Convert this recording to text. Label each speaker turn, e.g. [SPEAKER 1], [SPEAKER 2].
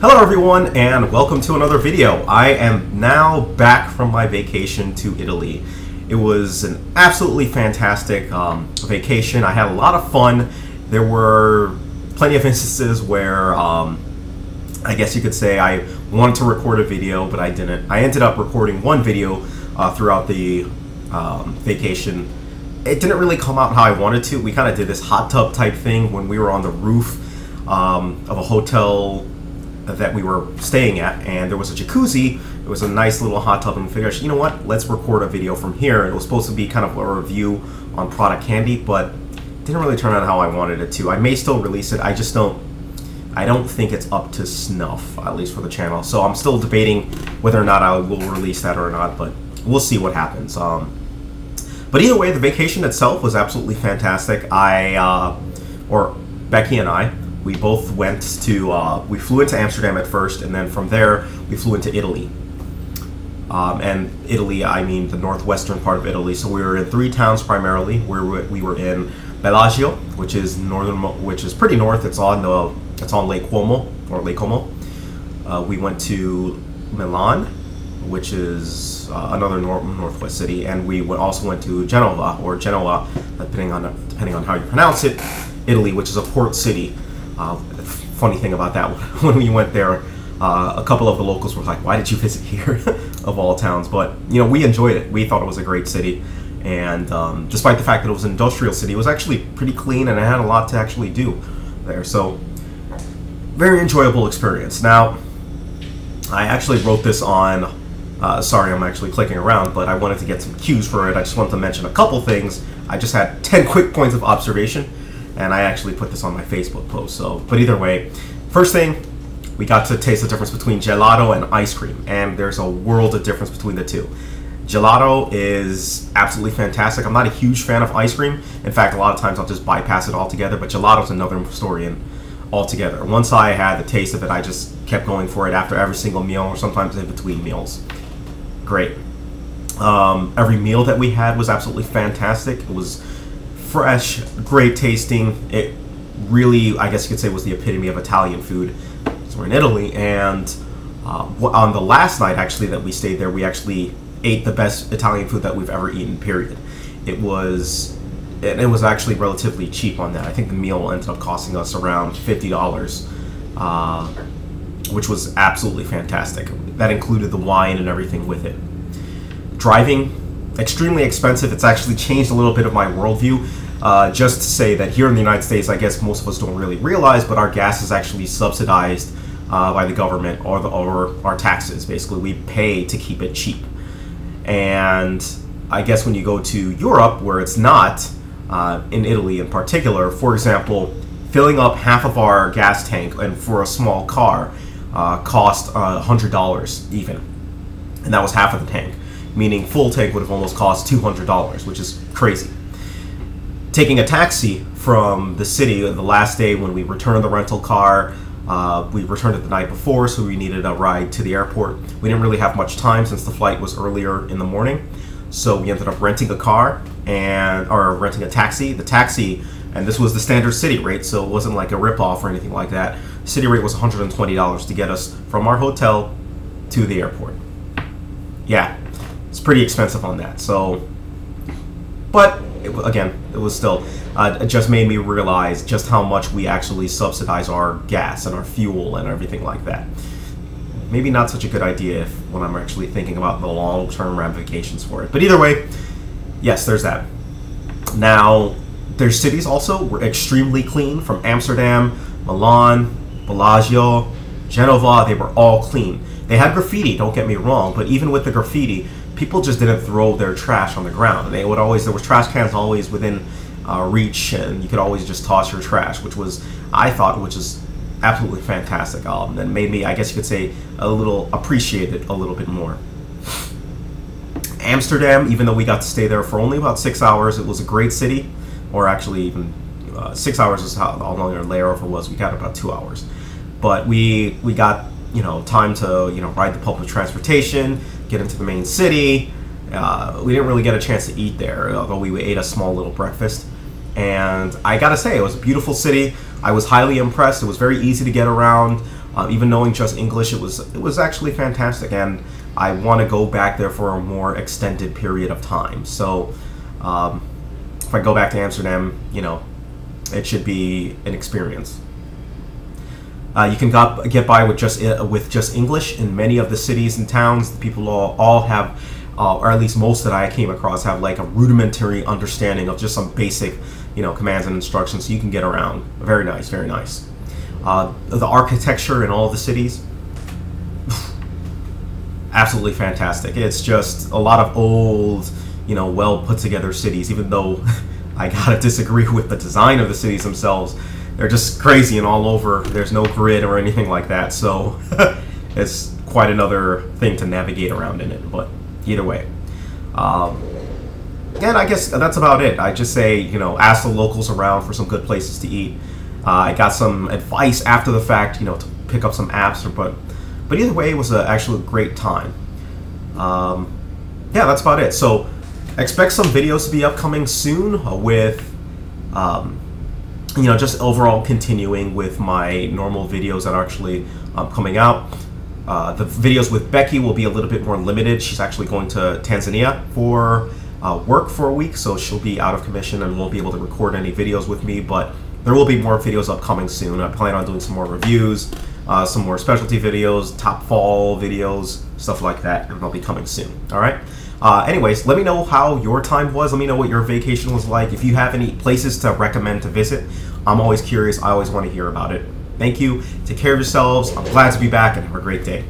[SPEAKER 1] Hello everyone and welcome to another video. I am now back from my vacation to Italy. It was an absolutely fantastic vacation. I had a lot of fun. There were plenty of instances where I guess you could say I wanted to record a video, but I didn't. I ended up recording one video throughout the vacation. It didn't really come out how I wanted to. We kind of did this hot tub type thing when we were on the roof of a hotel that we were staying at, and there was a jacuzzi. It was a nice little hot tub, and we figured, you know what, let's record a video from here. It was supposed to be kind of a review on product candy, but it didn't really turn out how I wanted it to. I may still release it. I don't think it's up to snuff, at least for the channel. So I'm still debating whether or not I will release that or not, but we'll see what happens. But either way, the vacation itself was absolutely fantastic. Becky and I, we both went to, we flew into Amsterdam at first, and then from there, we flew into Italy. And Italy, I mean the northwestern part of Italy. So we were in three towns primarily. We were in Bellagio, which is pretty north. It's on Lake Como. We went to Milan, which is another northwest city, and we also went to Genoa, depending on how you pronounce it, Italy, which is a port city. Funny thing about that, when we went there, a couple of the locals were like, "Why did you visit here?" of all towns. But you know, we enjoyed it. We thought it was a great city, and despite the fact that it was an industrial city, it was actually pretty clean, and it had a lot to actually do there. So, very enjoyable experience. Now, I actually wrote this on. Sorry, I'm actually clicking around, but I wanted to get some cues for it. I just wanted to mention a couple things. I just had 10 quick points of observation, and I actually put this on my Facebook post. So, but either way, first thing, we got to taste the difference between gelato and ice cream, and there's a world of difference between the two. Gelato is absolutely fantastic. I'm not a huge fan of ice cream. In fact, a lot of times I'll just bypass it altogether, but gelato's another story altogether. Once I had the taste of it, I just kept going for it after every single meal, or sometimes in between meals. Great. Every meal that we had was absolutely fantastic. It was fresh, great tasting. It really, I guess you could say, was the epitome of Italian food. So we're in Italy, and on the last night actually that we stayed there, we actually ate the best Italian food that we've ever eaten, period. It was actually relatively cheap on that. I think the meal ended up costing us around $50, which was absolutely fantastic. That included the wine and everything with it. Driving, extremely expensive. It's actually changed a little bit of my worldview. Just to say that here in the United States, I guess most of us don't really realize, but our gas is actually subsidized by the government, or our taxes. Basically, we pay to keep it cheap. And I guess when you go to Europe, where it's not, in Italy in particular, for example, filling up half of our gas tank, and for a small car, cost $100 even, and that was half of the tank. Meaning full tank would have almost cost $200, which is crazy. Taking a taxi from the city the last day when we returned the rental car, we returned it the night before, so we needed a ride to the airport. We didn't really have much time since the flight was earlier in the morning, so we ended up renting a car or renting a taxi. The taxi, and this was the standard city rate, so it wasn't like a ripoff or anything like that. City rate was $120 to get us from our hotel to the airport. Yeah, it's pretty expensive on that. So, but again, it was still, it just made me realize just how much we actually subsidize our gas and our fuel and everything like that. Maybe not such a good idea when I'm actually thinking about the long-term ramifications for it. But either way, yes, there's that. Now, their cities also were extremely clean. From Amsterdam, Milan, Bellagio, Genova, they were all clean. They had graffiti, don't get me wrong, but even with the graffiti, people just didn't throw their trash on the ground. There was trash cans always within reach, and you could always just toss your trash, which is absolutely fantastic. And made me, I guess you could say, appreciate it a little bit more. Amsterdam, even though we got to stay there for only about 6 hours, it was a great city, or actually even 6 hours is how long our layover was. We got about 2 hours, but we got time to ride the public transportation, get into the main city. We didn't really get a chance to eat there, although we ate a small little breakfast. And I gotta say, it was a beautiful city. I was highly impressed. It was very easy to get around. Even knowing just English, it was actually fantastic, and I want to go back there for a more extended period of time. So if I go back to Amsterdam, you know, it should be an experience. You can get by with just English in many of the cities and towns. The people all have, or at least most that I came across, have like a rudimentary understanding of just some basic, you know, commands and instructions, so you can get around. Very nice, very nice. The architecture in all the cities, absolutely fantastic. It's just a lot of old, you know, well put together cities, even though I gotta disagree with the design of the cities themselves. They're just crazy and all over. There's no grid or anything like that, so it's quite another thing to navigate around in it. But either way, and I guess that's about it. I just say, you know, ask the locals around for some good places to eat. I got some advice after the fact, you know, to pick up some apps, but either way, it was actually a great time. Yeah, that's about it. So expect some videos to be upcoming soon with, you know, just overall continuing with my normal videos that are actually coming out. The videos with Becky will be a little bit more limited. She's actually going to Tanzania for work for a week, so she'll be out of commission and won't be able to record any videos with me, but there will be more videos upcoming soon. I plan on doing some more reviews, some more specialty videos, top fall videos, stuff like that, and they'll be coming soon. All right. Anyways, let me know how your time was. Let me know what your vacation was like. If you have any places to recommend to visit, I'm always curious. I always want to hear about it. Thank you. Take care of yourselves. I'm glad to be back, and have a great day.